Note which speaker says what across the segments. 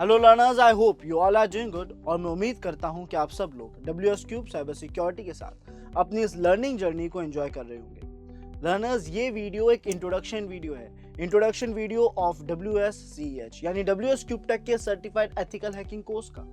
Speaker 1: Hello learners, I hope you all are doing good. और मैं उम्मीद करता हूं कि आप सब लोग WS क्यूब साइबर सिक्योरिटी के साथ अपनी इस लर्निंग जर्नी को एंजॉय कर रहे होंगे। लर्नर्स, ये वीडियो एक इंट्रोडक्शन वीडियो है, इंट्रोडक्शन वीडियो ऑफ WSCEH यानी WS क्यूब टेक के सर्टिफाइड एथिकल हैकिंग कोर्स का।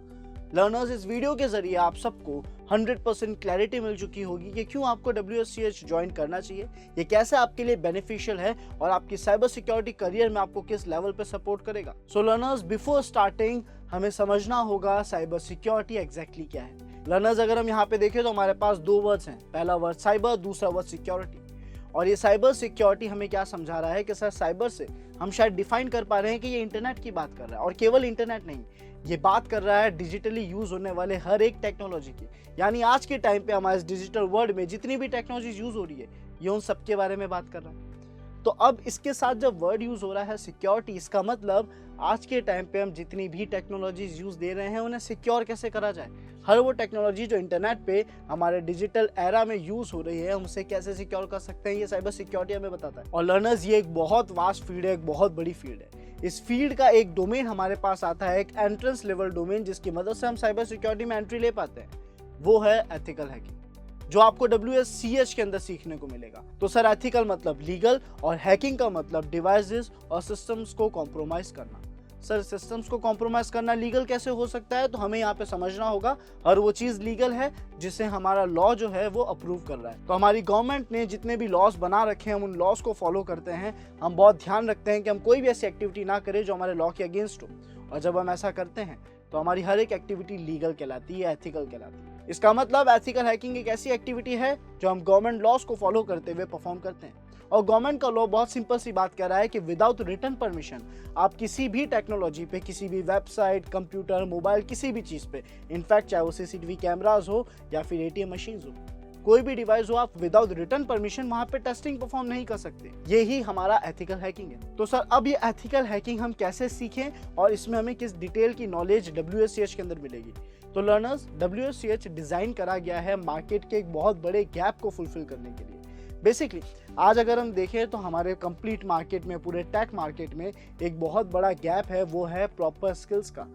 Speaker 1: लर्नर्स, इस वीडियो के जरिए आप सबको 100% क्लैरिटी मिल चुकी होगी कि क्यों आपको WSCH ज्वाइन करना चाहिए, ये कैसे आपके लिए बेनिफिशियल है और आपकी साइबर सिक्योरिटी करियर में आपको किस लेवल पे सपोर्ट करेगा। सो लर्नर्स, बिफोर स्टार्टिंग हमें समझना होगा साइबर सिक्योरिटी एग्जैक्टली क्या है। लर्नर्स, अगर हम यहाँ पे देखें तो हमारे पास दो वर्ड्स हैं, पहला वर्ड साइबर, दूसरा वर्ड सिक्योरिटी। और ये साइबर सिक्योरिटी हमें क्या समझा रहा है कि सर साइबर से हम शायद डिफाइन कर पा रहे हैं कि ये इंटरनेट की बात कर रहा है, और केवल इंटरनेट नहीं, ये बात कर रहा है डिजिटली यूज होने वाले हर एक टेक्नोलॉजी की। यानी आज के टाइम पे हमारे डिजिटल वर्ल्ड में जितनी भी टेक्नोलॉजी यूज हो रही है, ये उन सब के बारे में बात कर रहा है। तो अब इसके साथ जब वर्ड यूज हो रहा है सिक्योरिटी, इसका मतलब आज के टाइम पे हम जितनी भी टेक्नोलॉजीज यूज दे रहे हैं उन्हें सिक्योर कैसे करा जाए। हर वो टेक्नोलॉजी जो इंटरनेट पे हमारे डिजिटल एरा में यूज हो रही है, हम उसे कैसे सिक्योर कर सकते हैं, ये साइबर सिक्योरिटी हमें बताता है। और लर्नर्स, ये एक बहुत वास्ट फील्ड है, एक बहुत बड़ी फील्ड है। इस फील्ड का एक डोमेन हमारे पास आता है, एक एंट्रेंस लेवल डोमेन, जिसकी मदद से हम साइबर सिक्योरिटी में एंट्री ले पाते हैं। वो है एथिकल हैकिंग, जो आपको WSCH के अंदर सीखने को मिलेगा। तो सर, एथिकल मतलब लीगल और हैकिंग का मतलब डिवाइसेस और सिस्टम्स को कॉम्प्रोमाइज करना। सर, सिस्टम्स को कॉम्प्रोमाइज करना लीगल कैसे हो सकता है? तो हमें यहाँ पे समझना होगा हर वो चीज़ लीगल है जिसे हमारा लॉ जो है वो अप्रूव कर रहा है। तो हमारी गवर्नमेंट ने जितने भी लॉज बना रखे हैं, हम उन लॉज को फॉलो करते हैं। हम बहुत ध्यान रखते हैं कि हम कोई भी ऐसी एक्टिविटी ना करें जो हमारे लॉ के अगेंस्ट हो, और जब हम ऐसा करते हैं तो हमारी हर एक एक्टिविटी लीगल कहलाती है, एथिकल कहलाती है। इसका मतलब एथिकल हैकिंग एक ऐसी एक्टिविटी है जो हम गवर्नमेंट लॉज को फॉलो करते हुए परफॉर्म करते हैं। और गवर्नमेंट का लॉ बहुत सिंपल सी बात कह रहा है कि विदाउट रिटन परमिशन आप किसी भी टेक्नोलॉजी पे, किसी भी वेबसाइट, कंप्यूटर, मोबाइल, किसी भी चीज़ पे, इनफैक्ट चाहे वो CCTV कैमराज हो या फिर ATM मशीन्स हो, कोई भी डिवाइस हो, आप विदाउट रिटन परमिशन वहां पे टेस्टिंग परफॉर्म नहीं कर सकते। यही हमारा एथिकल हैकिंग है। तो सर, अब ये एथिकल हैकिंग हम कैसे सीखें और इसमें हमें किस डिटेल की नॉलेज WSCH के अंदर मिलेगी? तो लर्नर्स, WSCH डिजाइन करा गया है मार्केट के एक बहुत बड़े गैप को फुलफिल करने के लिए। बेसिकली आज अगर हम देखें तो हमारे कंप्लीट मार्केट में, पूरे टेक मार्केट में एक बहुत बड़ा गैप है, वो है प्रॉपर स्किल्स का।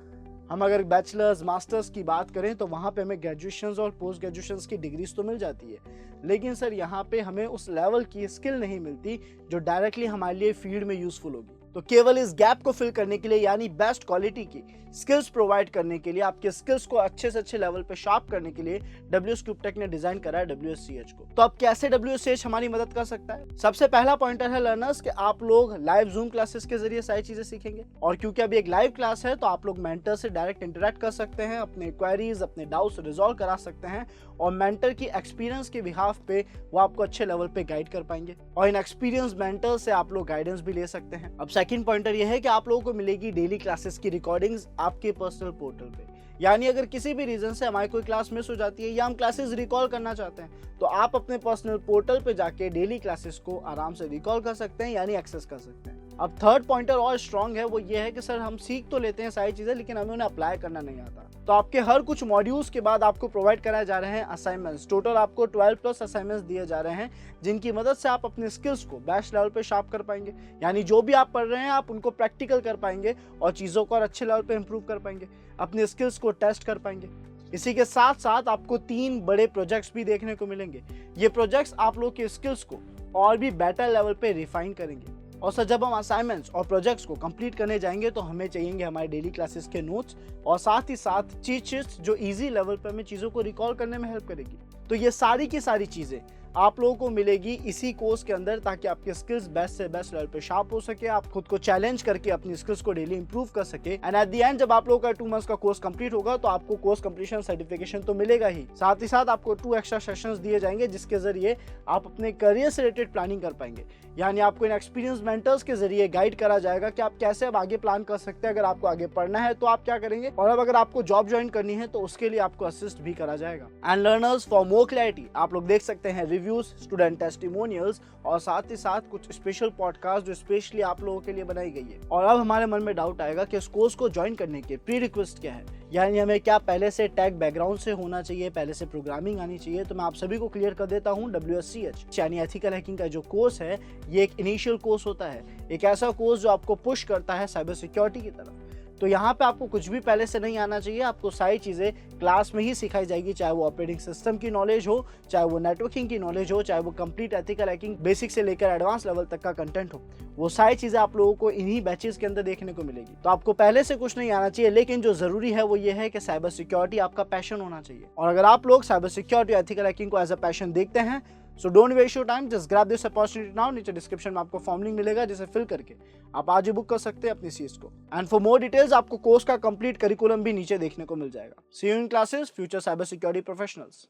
Speaker 1: हम अगर बैचलर्स, मास्टर्स की बात करें तो वहाँ पे हमें ग्रेजुएशंस और पोस्ट ग्रेजुएशंस की डिग्रीज तो मिल जाती है, लेकिन सर यहाँ पे हमें उस लेवल की स्किल नहीं मिलती जो डायरेक्टली हमारे लिए फील्ड में यूजफुल होगी। तो केवल इस गैप को फिल करने के लिए, यानी बेस्ट क्वालिटी की स्किल्स प्रोवाइड करने के लिए, आपके स्किल्स को अच्छे से अच्छे लेवल पे शार्प करने के लिए WS क्यूब टेक ने डिजाइन करा है WSCH को। तो अब कैसे WSCH हमारी मदद कर सकता है? सबसे पहला पॉइंटर है लर्नर्स कि आप लोग लाइव जूम क्लासेस के जरिए सारी चीजें सीखेंगे। और क्योंकि अभी एक लाइव क्लास है तो आप लोग मेंटर से डायरेक्ट इंटरेक्ट कर सकते हैं, अपने क्वेरीज, अपने डाउट्स रिजॉल्व करा सकते हैं, और मेंटर की एक्सपीरियंस के बिहाफ पे वो आपको अच्छे लेवल पे गाइड कर पाएंगे, और इन एक्सपीरियंस मेंटर से आप लोग गाइडेंस भी ले सकते हैं। अब सेकंड पॉइंटर ये है कि आप लोगों को मिलेगी डेली क्लासेस की रिकॉर्डिंग्स आपके पर्सनल पोर्टल पे। यानी अगर किसी भी रीजन से हमारी कोई क्लास मिस हो जाती है या हम क्लासेस रिकॉल करना चाहते हैं, तो आप अपने पर्सनल पोर्टल पे जाके डेली क्लासेस को आराम से रिकॉल कर सकते हैं, यानी एक्सेस कर सकते हैं। अब थर्ड पॉइंटर और स्ट्रॉन्ग है, वो ये है कि सर हम सीख तो लेते हैं सारी चीजें, लेकिन हमें उन्हें अप्लाई करना नहीं आता। तो आपके हर कुछ मॉड्यूल्स के बाद आपको प्रोवाइड कराए जा रहे हैं असाइनमेंट्स। टोटल आपको 12+ असाइनमेंट्स दिए जा रहे हैं, जिनकी मदद से आप अपने स्किल्स को बेस्ट लेवल पे शार्प कर पाएंगे। यानी जो भी आप पढ़ रहे हैं आप उनको प्रैक्टिकल कर पाएंगे और चीज़ों को और अच्छे लेवल पे इंप्रूव कर पाएंगे, अपने स्किल्स को टेस्ट कर पाएंगे। इसी के साथ साथ आपको 3 बड़े प्रोजेक्ट्स भी देखने को मिलेंगे। ये प्रोजेक्ट्स आप लोग के स्किल्स को और भी बेटर लेवल पे रिफाइन करेंगे। और सर, जब हम असाइनमेंट्स और प्रोजेक्ट्स को कंप्लीट करने जाएंगे तो हमें चाहिए हमारे डेली क्लासेस के नोट्स, और साथ ही साथ चीट शीट्स जो इजी लेवल पर हमें चीज़ों को रिकॉल करने में हेल्प करेगी। तो ये सारी की सारी चीज़ें आप लोगों को मिलेगी इसी कोर्स के अंदर, ताकि आपके स्किल्स बेस्ट से बेस्ट लेवल पे शार्प हो सके, आप खुद को चैलेंज करके अपनी स्किल्स को डेली इंप्रूव कर सके। एंड एट द एंड जब आप लोगों का 2 मंथ्स का कोर्स कंप्लीट होगा तो आपको कोर्स कंप्लीशन सर्टिफिकेशन तो मिलेगा ही, साथ ही साथ आपको 2 एक्स्ट्रा सेशंस दिए जाएंगे, जिसके जरिए आप अपने करियर से रिलेटेड प्लानिंग कर पाएंगे। यानी आपको इन एक्सपीरियंस मेंटर्स के जरिए गाइड करा जाएगा कि आप कैसे अब आगे प्लान कर सकते हैं। अगर आपको आगे पढ़ना है तो आप क्या करेंगे, और अब अगर आपको जॉब ज्वाइन करनी है तो उसके लिए आपको असिस्ट भी करा जाएगा। And learners, for more clarity आप लोग देख सकते हैं रिव्यूज, स्टूडेंट टेस्टिमोनियल्स, और साथ ही साथ कुछ स्पेशल पॉडकास्ट जो स्पेशली आप लोगों के लिए बनाई गई है। और अब हमारे मन में डाउट आएगा कि इस कोर्स को ज्वाइन करने के प्री रिक्वेस्ट क्या है, यानी हमें क्या पहले से टेक बैकग्राउंड से होना चाहिए, पहले से प्रोग्रामिंग आनी चाहिए? तो मैं आप सभी को क्लियर कर देता हूँ, WSCH यानी एथिकल हैकिंग का जो कोर्स है, ये एक इनिशियल कोर्स होता है, एक ऐसा कोर्स जो आपको पुश करता है साइबर सिक्योरिटी की तरफ। तो यहाँ पे आपको कुछ भी पहले से नहीं आना चाहिए, आपको सारी चीज़ें क्लास में ही सिखाई जाएगी, चाहे वो ऑपरेटिंग सिस्टम की नॉलेज हो, चाहे वो नेटवर्किंग की नॉलेज हो, चाहे वो कंप्लीट एथिकल हैकिंग बेसिक से लेकर एडवांस लेवल तक का कंटेंट हो। वो सारी चीज़ें आप लोगों को इन्हीं बैचेस के अंदर देखने को मिलेगी। तो आपको पहले से कुछ नहीं आना चाहिए, लेकिन जो ज़रूरी है वो ये है कि साइबर सिक्योरिटी आपका पैशन होना चाहिए। और अगर आप लोग साइबर सिक्योरिटी एथिकल हैकिंग को एज अ पैशन देखते हैं, so don't waste your time, just grab this opportunity now. नीचे डिस्क्रिप्शन में आपको फॉर्म लिंक मिलेगा, जिसे फिल करके आप आज ही बुक कर सकते हैं अपनी सीट्स को। एंड फॉर मोर डिटेल्स आपको कोर्स का कंप्लीट करिकुलम भी नीचे देखने को मिल जाएगा। See you in classes, future cyber security professionals.